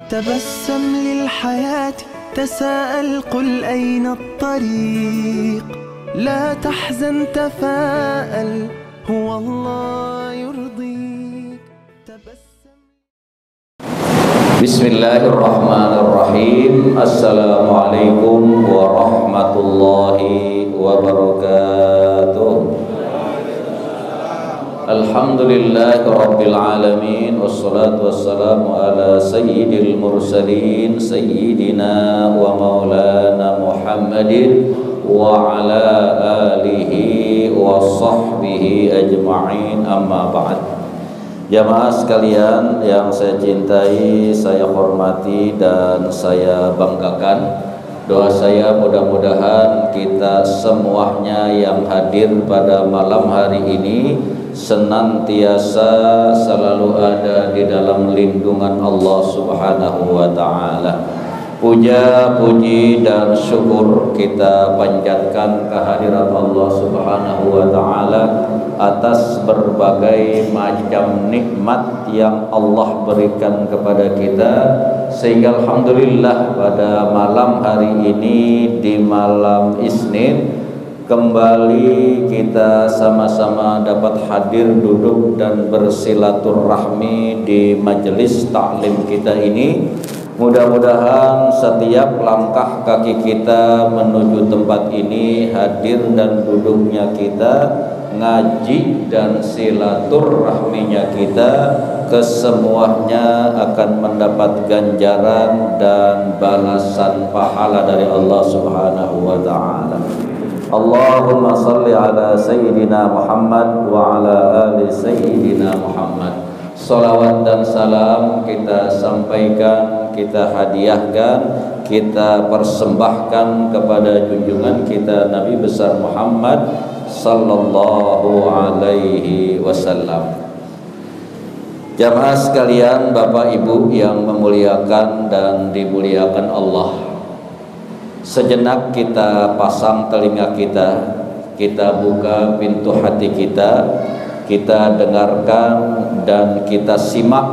تبسم للحياة تساءل قل أين الطريق لا تحزن تفاءل هو الله يرضيك تبسم. بسم الله الرحمن الرحيم. Assalamualaikum warahmatullahi wabarakatuh. Alhamdulillahi rabbil alamin, wassalatu wassalamu ala sayyidil mursalin sayyidina wa maulana Muhammadin wa ala alihi wa sahbihi ajma'in, amma ba'd. Jamaah sekalian yang saya cintai, saya hormati dan saya banggakan, doa saya mudah-mudahan kita semuanya yang hadir pada malam hari ini senantiasa selalu ada di dalam lindungan Allah Subhanahu wa ta'ala. Puja, puji dan syukur kita panjatkan kehadirat Allah Subhanahu wa ta'ala atas berbagai macam nikmat yang Allah berikan kepada kita, sehingga alhamdulillah pada malam hari ini di malam Isnin kembali kita sama-sama dapat hadir, duduk dan bersilaturahmi di majelis taklim kita ini. Mudah-mudahan setiap langkah kaki kita menuju tempat ini, hadir dan duduknya kita, ngaji dan silaturahminya kita, kesemuanya akan mendapat ganjaran dan balasan pahala dari Allah Subhanahu wa ta'ala. Allahumma salli ala Sayyidina Muhammad wa ala ali Sayyidina Muhammad. Salawat dan salam kita sampaikan, kita hadiahkan, kita persembahkan kepada junjungan kita Nabi besar Muhammad sallallahu alaihi wasallam. Jamaah sekalian, Bapak Ibu yang memuliakan dan dimuliakan Allah, sejenak kita pasang telinga kita buka pintu hati kita dengarkan dan kita simak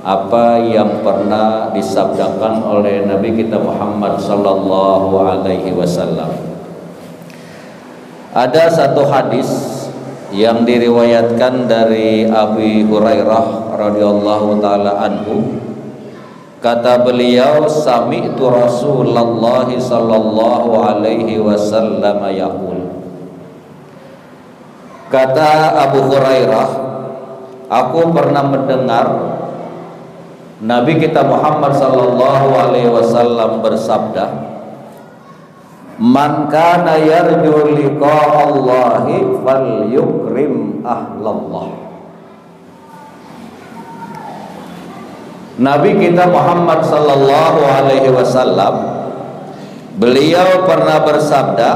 apa yang pernah disabdakan oleh Nabi kita Muhammad sallallahu alaihi wasallam. Ada satu hadis yang diriwayatkan dari Abu Hurairah radhiyallahu taala anhu. Kata beliau, sami'tu Rasulullah sallallahu alaihi wasallam yaqul. Kata Abu Hurairah, aku pernah mendengar Nabi kita Muhammad sallallahu alaihi wasallam bersabda, man kana yarju liqa Allahi falyukrim ahlallah. Nabi kita Muhammad sallallahu alaihi wasallam, beliau pernah bersabda,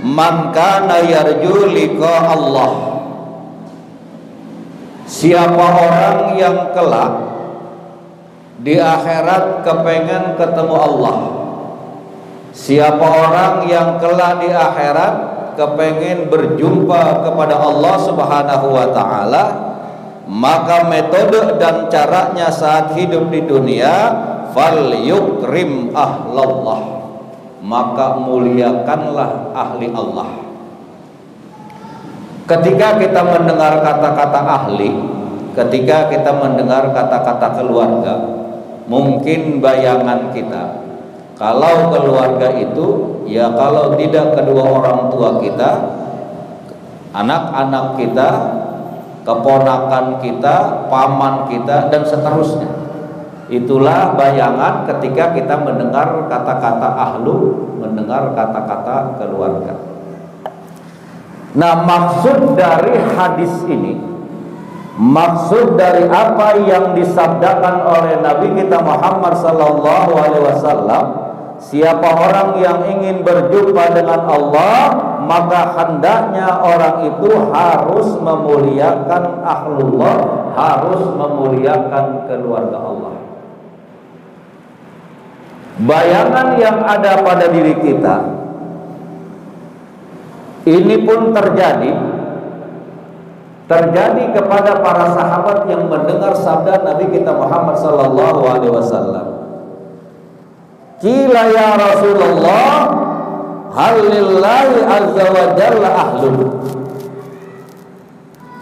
man kana yarju liqa Allah, siapa orang yang kelak di akhirat kepengen ketemu Allah, siapa orang yang kelak di akhirat kepengen berjumpa kepada Allah Subhanahu wa ta'ala, maka metode dan caranya saat hidup di dunia, fal yukrim ahlallah, maka muliakanlah ahli Allah. Ketika kita mendengar kata-kata ahli, ketika kita mendengar kata-kata keluarga, mungkin bayangan kita, kalau keluarga itu ya kalau tidak kedua orang tua kita, anak-anak kita, keponakan kita, paman kita, dan seterusnya. Itulah bayangan ketika kita mendengar kata-kata ahlu, mendengar kata-kata keluarga. Nah, maksud dari hadis ini, maksud dari apa yang disabdakan oleh Nabi kita Muhammad sallallahu alaihi wasallam, siapa orang yang ingin berjumpa dengan Allah, maka hendaknya orang itu harus memuliakan ahlullah, harus memuliakan keluarga Allah. Bayangan yang ada pada diri kita ini pun terjadi terjadi kepada para sahabat yang mendengar sabda Nabi kita Muhammad sallallahu alaihi wasallam. Qila ya Rasulullah, hal lillahi azza wa jalla ahlun.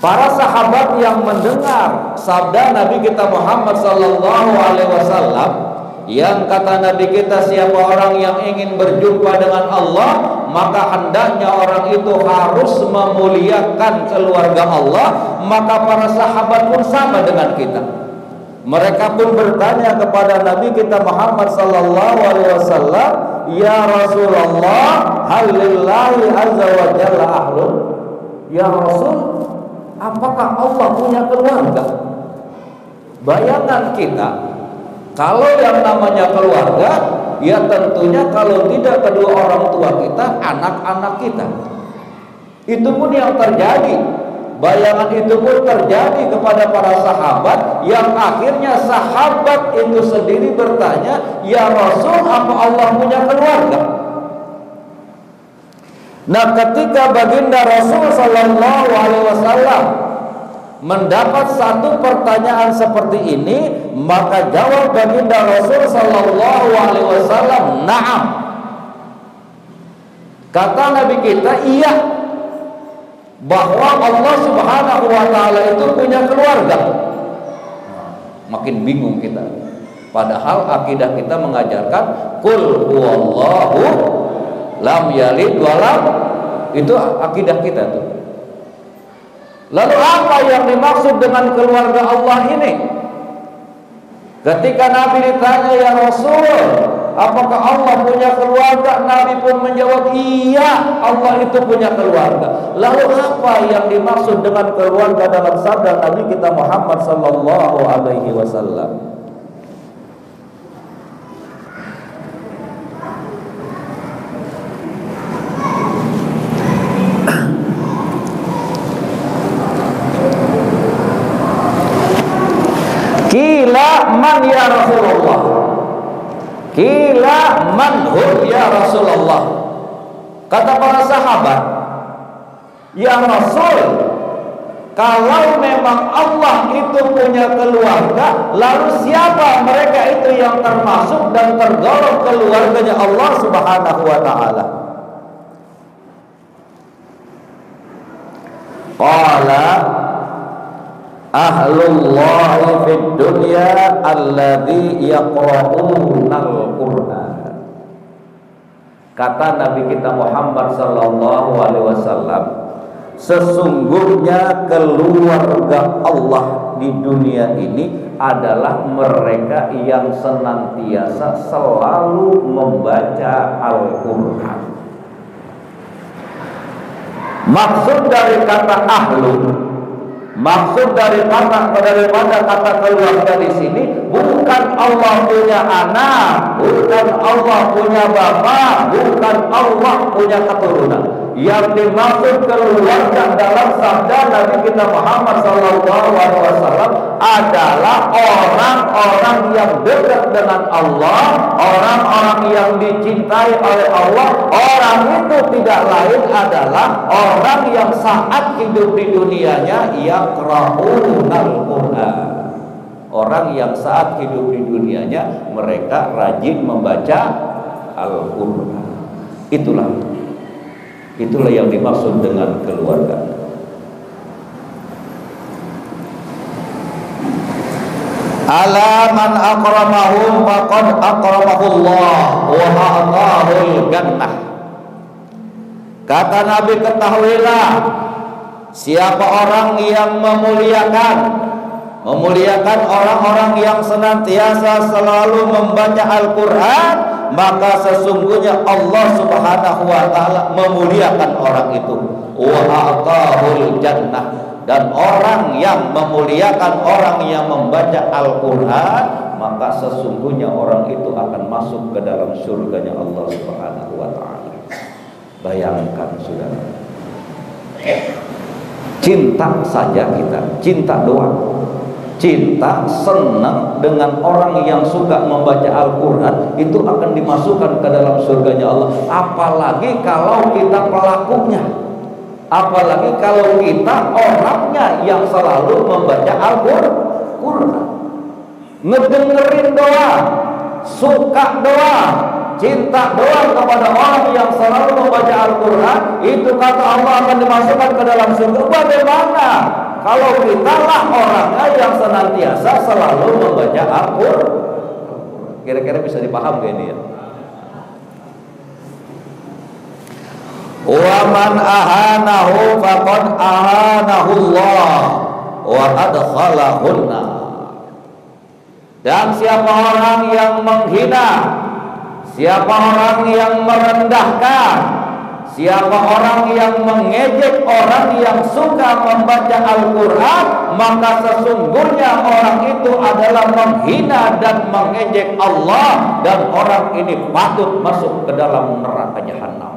Para sahabat yang mendengar sabda Nabi kita Muhammad sallallahu alaihi wasallam, yang kata Nabi kita, siapa orang yang ingin berjumpa dengan Allah, maka hendaknya orang itu harus memuliakan keluarga Allah. Maka para sahabat pun sama dengan kita. Mereka pun bertanya kepada Nabi kita Muhammad sallallahu alaihi wasallam, ya Rasulullah, hal lillahi azza wa jalla ahlun. Ya Rasul, apakah Allah punya keluarga? Bayangan kita, kalau yang namanya keluarga, ya tentunya kalau tidak kedua orang tua kita, anak-anak kita. Itu pun yang terjadi. Bayangan itu pun terjadi kepada para sahabat, yang akhirnya sahabat itu sendiri bertanya, ya Rasul, apa Allah punya keluarga? Nah, ketika baginda Rasul sallallahu alaihi wasallam mendapat satu pertanyaan seperti ini, maka jawab baginda Rasul sallallahu alaihi wasallam, na'am. Kata Nabi kita, iya, bahwa Allah Subhanahu wa taala itu punya keluarga. Makin bingung kita. Padahal akidah kita mengajarkan qul huwallahu lam yalid walam, itu akidah kita tuh. Lalu apa yang dimaksud dengan keluarga Allah ini? Ketika Nabi ditanya, ya Rasul, apakah Allah punya keluarga? Nabi pun menjawab, iya, Allah itu punya keluarga. Lalu apa yang dimaksud dengan keluarga dalam sabda Nabi kita Muhammad sallallahu alaihi wasallam? Kila man ya Rasulullah, kila man hum ya Rasulullah. Kata para sahabat, ya Rasul, kalau memang Allah itu punya keluarga, lalu siapa mereka itu yang termasuk dan tergolong keluarganya Allah Subhanahu wa ta'ala? Qala ahlullahi fid dunya alladhi yaqra'unal Qur'an. Kata Nabi kita Muhammad sallallahu alaihi wasallam, sesungguhnya keluarga Allah di dunia ini adalah mereka yang senantiasa selalu membaca Al-Qur'an. Maksud dari kata ahlu, maksud daripada kata keluarga di sini bukan Allah punya anak, bukan Allah punya bapak, bukan Allah punya keturunan. Yang dimaksud keluarga dalam sabda Nabi kita Muhammad SAW adalah orang-orang yang dekat dengan Allah, orang-orang yang dicintai oleh Allah. Orang itu tidak lain adalah orang yang saat hidup di dunianya yaqra'unal Qur'an. Orang yang saat hidup di dunianya mereka rajin membaca Al-Qur'an. Itulah yang dimaksud dengan keluarga. Ala man akramahum faqad akramahullah wa a'tahul jannah. Kata Nabi, ketahuilah, siapa orang yang memuliakan orang-orang yang senantiasa selalu membaca Al-Qur'an, maka sesungguhnya Allah Subhanahu wa ta'ala memuliakan orang itu. Wa a'tahul jannah. Dan orang yang memuliakan orang yang membaca Al-Qur'an, maka sesungguhnya orang itu akan masuk ke dalam surganya Allah Subhanahu wa ta'ala. Bayangkan saudara, cinta saja kita, cinta doang, cinta, senang dengan orang yang suka membaca Al-Qur'an, itu akan dimasukkan ke dalam surganya Allah. Apalagi kalau kita pelakunya, Apalagi kalau kita orangnya yang selalu membaca Al-Quran, ngedengerin doang, suka doang, cinta doang kepada orang yang selalu membaca Al-Quran, itu kata Allah akan dimasukkan ke dalam surga. Bagaimana kalau kita lah orangnya yang senantiasa selalu membaca Al-Quran? Kira-kira bisa dipaham gak ini ya? Wa man ahanahu faqad ahanahu Allah wa adkhalahu nar. Dan siapa orang yang menghina, siapa orang yang merendahkan, siapa orang yang mengejek orang yang suka membaca Al-Quran, maka sesungguhnya orang itu adalah menghina dan mengejek Allah, dan orang ini patut masuk ke dalam neraka jahanam.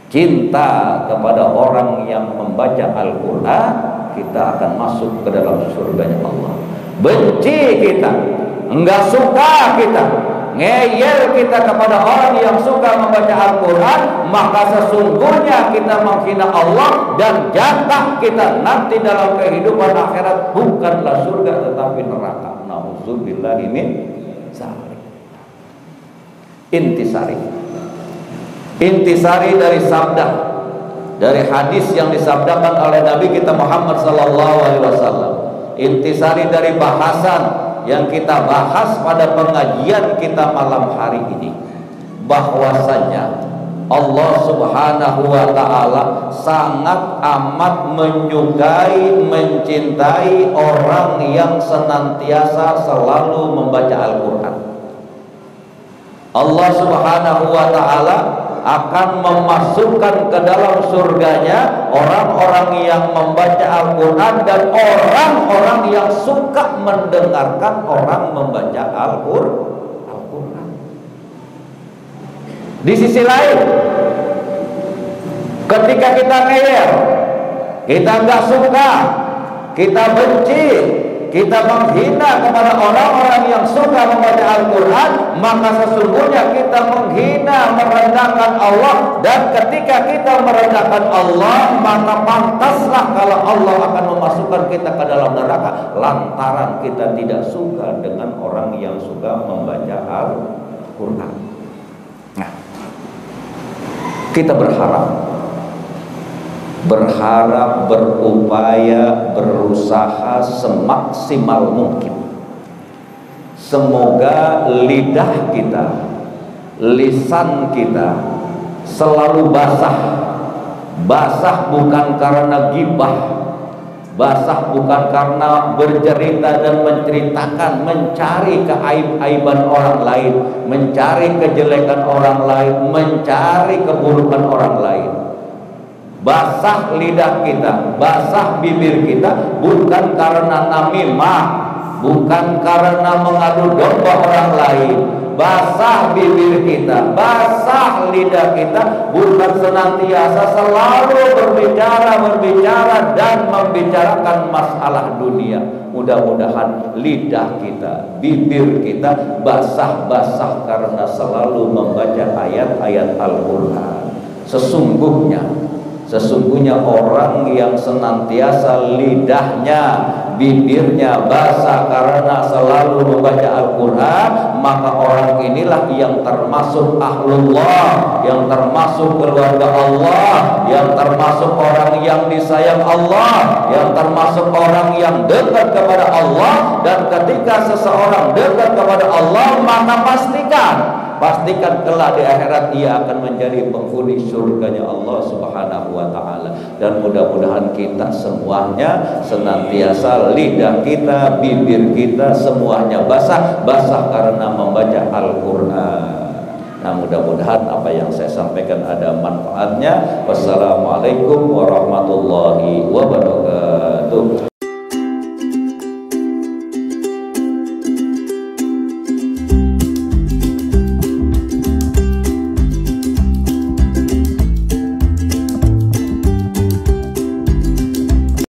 Cinta kepada orang yang membaca Al-Quran, kita akan masuk ke dalam surganya Allah. Benci kita, enggak suka kita, ngeyel kita kepada orang yang suka membaca Al-Quran, maka sesungguhnya kita menghina Allah, dan jatah kita nanti dalam kehidupan akhirat bukanlah surga tetapi neraka. Nauzubillahi min dzalik. Intisari dari sabda, dari hadis yang disabdakan oleh Nabi kita Muhammad SAW. Intisari dari bahasan yang kita bahas pada pengajian kita malam hari ini, bahwasanya Allah Subhanahu wa ta'ala sangat amat menyukai, mencintai orang yang senantiasa selalu membaca Al-Quran. Allah Subhanahu wa ta'ala akan memasukkan ke dalam surganya orang-orang yang membaca Al-Quran dan orang-orang yang suka mendengarkan orang membaca Al-Quran. Di sisi lain, ketika kita ngeyel, kita nggak suka, kita benci, kita menghina kepada orang-orang yang suka membaca Al-Quran, maka sesungguhnya kita menghina, merendahkan Allah. Dan ketika kita merendahkan Allah, maka pantaslah kalau Allah akan memasukkan kita ke dalam neraka, lantaran kita tidak suka dengan orang yang suka membaca Al-Quran. Nah, kita berharap, berupaya, berusaha semaksimal mungkin. Semoga lidah kita, lisan kita selalu basah. Basah bukan karena gibah, basah bukan karena bercerita dan menceritakan, mencari keaib-aiban orang lain, mencari kejelekan orang lain, mencari keburukan orang lain. Basah lidah kita, basah bibir kita, bukan karena namimah, bukan karena mengadu domba orang lain. Basah bibir kita, basah lidah kita, bukan senantiasa selalu berbicara dan membicarakan masalah dunia. Mudah-mudahan lidah kita, bibir kita basah-basah karena selalu membaca ayat-ayat Al-Quran. Sesungguhnya orang yang senantiasa lidahnya, bibirnya basah karena selalu membaca Al-Quran, maka orang inilah yang termasuk ahlullah, yang termasuk keluarga Allah, yang termasuk orang yang disayang Allah, yang termasuk orang yang dekat kepada Allah. Dan ketika seseorang dekat kepada Allah, maka pastikan kelak di akhirat ia akan menjadi penghuni surganya Allah Subhanahu wa ta'ala. Dan mudah-mudahan kita semuanya senantiasa lidah kita, bibir kita semuanya basah karena membaca Al-Quran. Nah, mudah-mudahan apa yang saya sampaikan ada manfaatnya. Wassalamualaikum warahmatullahi wabarakatuh.